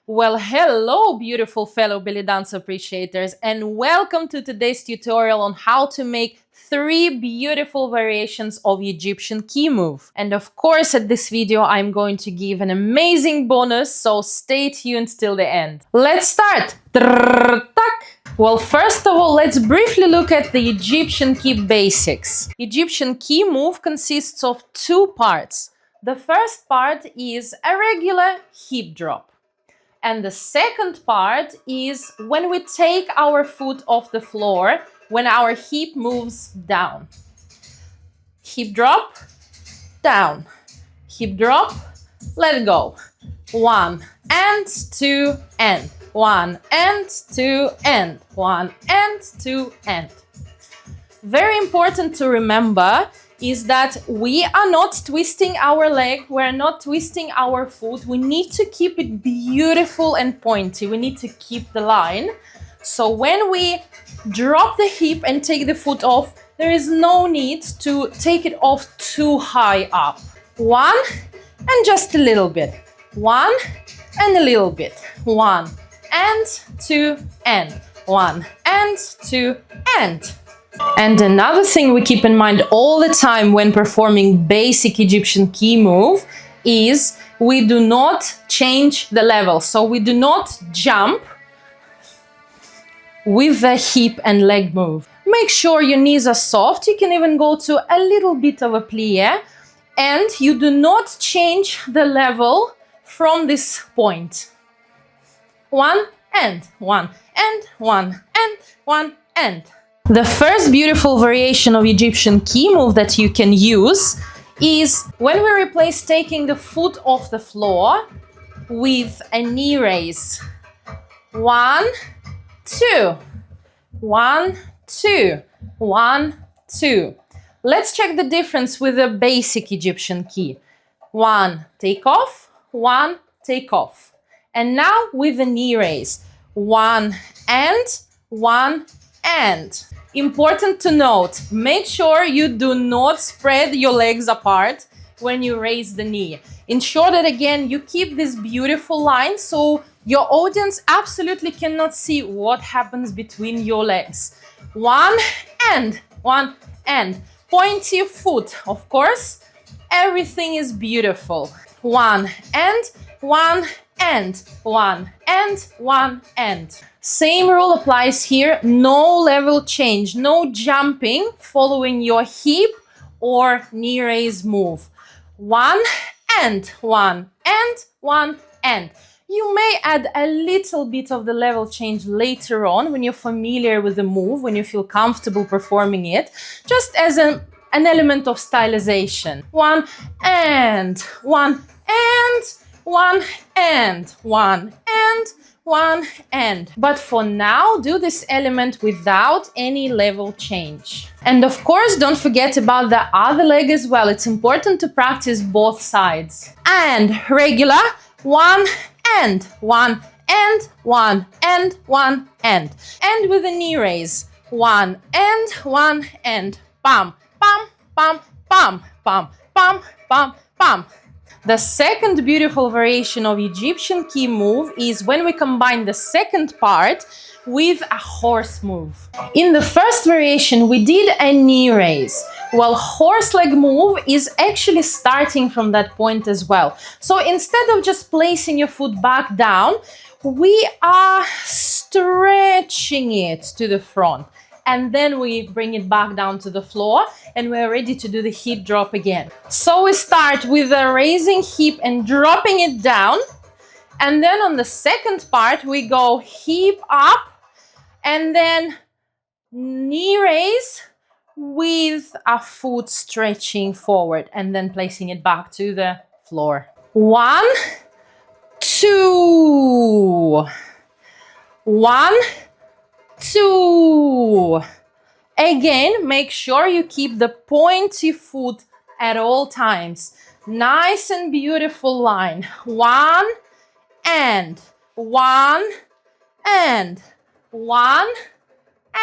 Well, hello, beautiful fellow belly dance appreciators, and welcome to today's tutorial on how to make 3 beautiful variations of Egyptian key move. And of course, at this video, I'm going to give an amazing bonus, so stay tuned till the end. Let's start! Well, first of all, let's briefly look at the Egyptian key basics. Egyptian key move consists of 2 parts. The first part is a regular hip drop. And the second part is when we take our foot off the floor, when our hip moves down. Hip drop, down. Hip drop, let go. 1 and 2 and 1 and 2 and 1 and 2 and. Very important to remember is that we are not twisting our leg, we're not twisting our foot. We need to keep it beautiful and pointy. We need to keep the line. So when we drop the hip and take the foot off, there is no need to take it off too high up. 1 and just a little bit. 1 and a little bit. 1 and 2 and 1 and 2 and. And another thing we keep in mind all the time when performing basic Egyptian key move is we do not change the level. So we do not jump with the hip and leg move. Make sure your knees are soft. You can even go to a little bit of a plie, and you do not change the level from this point. 1 and 1 and 1 and 1 and. The first beautiful variation of Egyptian key move that you can use is when we replace taking the foot off the floor with a knee raise. 1, 2, 1, 2, 1, 2. Let's check the difference with the basic Egyptian key. 1, take off, 1, take off. And now with the knee raise. 1 and 1 and. Important to note, make sure you do not spread your legs apart when you raise the knee. Ensure that again you keep this beautiful line so your audience absolutely cannot see what happens between your legs. 1 and 1 and. Pointy foot, of course. Everything is beautiful. 1 and 1 and 1 and 1 and. Same rule applies here, no level change, no jumping following your hip or knee raise move. 1 and 1 and 1 and. You may add a little bit of the level change later on when you're familiar with the move, when you feel comfortable performing it, just as an element of stylization. 1 and 1 and 1 and 1 and 1 and. But for now, do this element without any level change. And of course, don't forget about the other leg as well. It's important to practice both sides. And regular, 1 and 1 and 1 and 1 and. And with a knee raise, 1 and 1 and. Pam, pam, pam, pam, pam, pam, pam, pam. The second beautiful variation of Egyptian key move is when we combine the second part with a horse move. In the first variation, we did a knee raise, while horse leg move is actually starting from that point as well. So instead of just placing your foot back down, we are stretching it to the front. And then we bring it back down to the floor and we're ready to do the hip drop again. So we start with a raising hip and dropping it down. And then on the second part, we go hip up and then knee raise with a foot stretching forward and then placing it back to the floor. 1, 2, 1, 2. Again, make sure you keep the pointy foot at all times. Nice and beautiful line. 1 and 1 and 1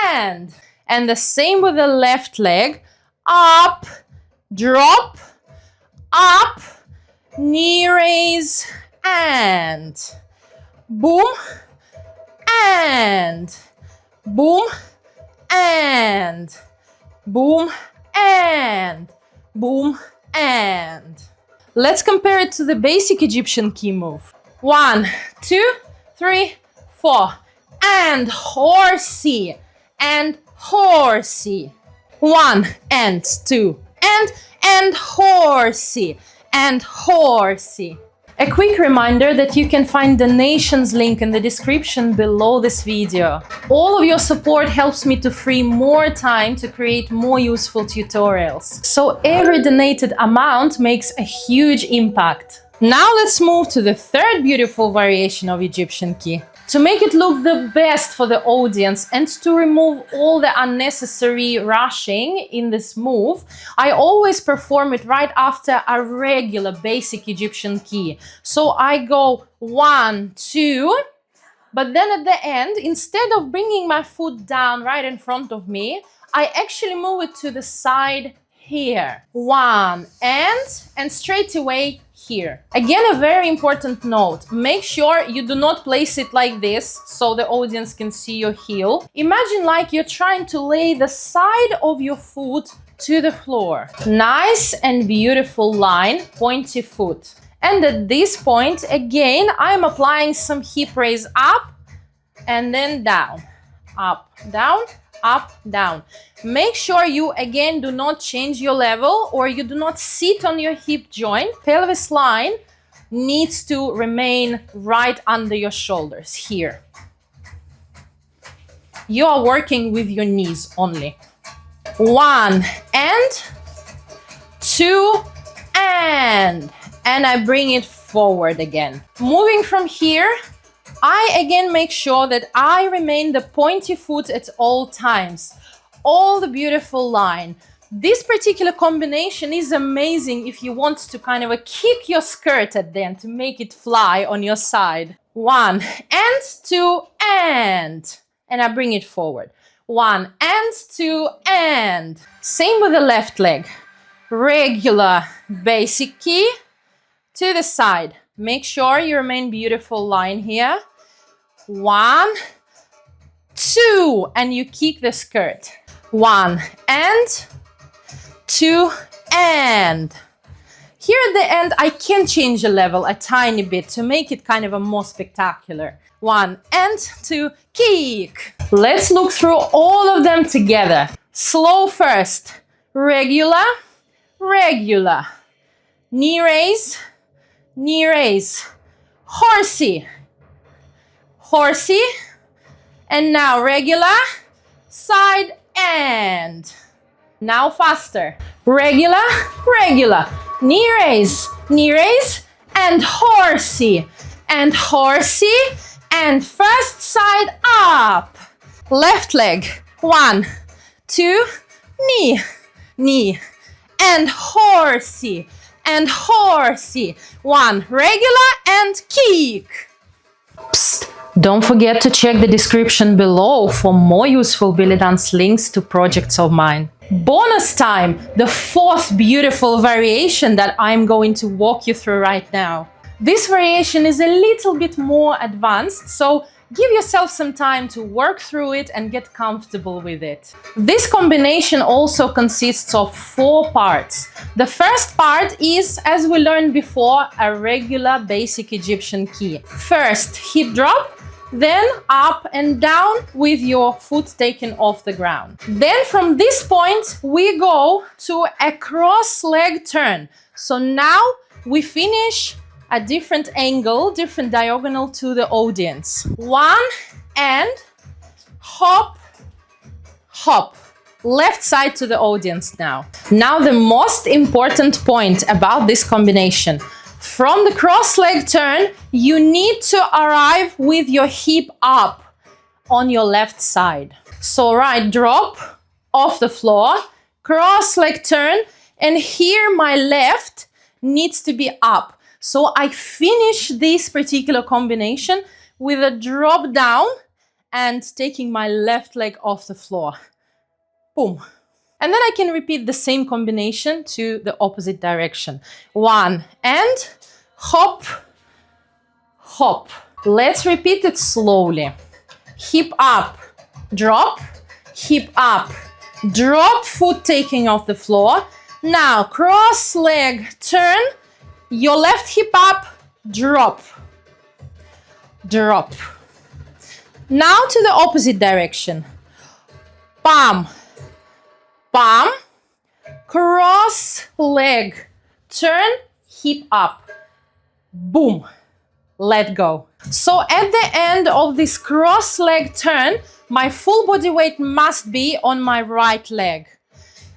and. And the same with the left leg. Up, drop, up, knee raise, and boom, and boom, and boom, and boom, and. Let's compare it to the basic Egyptian key move. 1, 2, 3, 4. And horsey, and horsey. 1 and 2 and horsey, and horsey. A quick reminder that you can find donations link in the description below this video. All of your support helps me to free more time to create more useful tutorials. So every donated amount makes a huge impact. Now let's move to the third beautiful variation of Egyptian key. To make it look the best for the audience and to remove all the unnecessary rushing in this move, I always perform it right after a regular basic Egyptian key. So I go 1, 2, but then at the end, instead of bringing my foot down right in front of me, I actually move it to the side here. 1 and straight away here. Again, a very important note. Make sure you do not place it like this so the audience can see your heel. Imagine like you're trying to lay the side of your foot to the floor. Nice and beautiful line, pointy foot. And at this point, again, I'm applying some hip raise up and then down, up, down, up, down. Make sure you again do not change your level or you do not sit on your hip joint. Pelvis line needs to remain right under your shoulders here. You are working with your knees only. 1 and 2 and I bring it forward again. Moving from here, I again make sure that I remain the pointy foot at all times. All the beautiful line. This particular combination is amazing if you want to kind of kick your skirt at the end to make it fly on your side. 1 and 2 and I bring it forward. 1 and 2 and. Same with the left leg. Regular basic key to the side. Make sure you remain beautiful line here. 1, 2, and you kick the skirt. 1 and 2 and. Here at the end, I can change the level a tiny bit to make it kind of a more spectacular. 1 and 2, kick. Let's look through all of them together. Slow first. Regular, regular. Knee raise, knee raise. Horsey, horsey. And now regular, side and. Now faster. Regular, regular. Knee raise, and horsey, and horsey, and first side up. Left leg. 1, 2, knee, knee, and horsey, and horsey. 1, regular, and kick. Psst. Don't forget to check the description below for more useful Bellydance links to projects of mine. Bonus time, the fourth beautiful variation that I'm going to walk you through right now. This variation is a little bit more advanced, so give yourself some time to work through it and get comfortable with it. This combination also consists of 4 parts. The first part is, as we learned before, a regular basic Egyptian key. First, hip drop, then up and down with your foot taken off the ground. Then from this point, we go to a cross leg turn. So now we finish a different angle, different diagonal to the audience. 1 and hop, hop. Left side to the audience now. Now the most important point about this combination. From the cross leg turn, you need to arrive with your hip up on your left side. So right drop off the floor, cross leg turn, and here my left needs to be up. So I finish this particular combination with a drop down and taking my left leg off the floor. Boom. And then I can repeat the same combination to the opposite direction. 1 and hop, hop. Let's repeat it slowly. Hip up, drop, hip up, drop, foot taking off the floor. Now cross leg, turn, your left hip up, drop, drop. Now to the opposite direction. Palm, palm, cross leg, turn, hip up, boom, let go. So at the end of this cross leg turn, my full body weight must be on my right leg.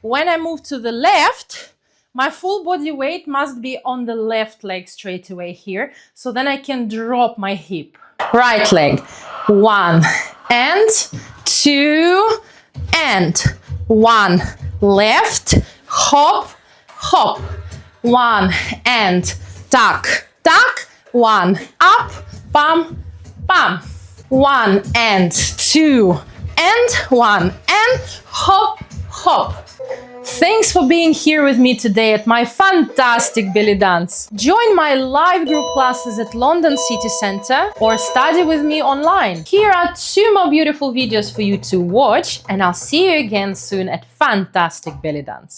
When I move to the left, my full body weight must be on the left leg straight away here. So then I can drop my hip. Right leg, 1 and 2 and 1. Left, hop, hop. 1 and tuck, tuck. 1 up, pam, pam. 1 and 2 and 1 and hop, hop. Thanks for being here with me today at my Fun-Tastic belly dance. Join my live group classes at London City Centre or study with me online. Here are 2 more beautiful videos for you to watch, and I'll see you again soon at Fun-Tastic belly dance.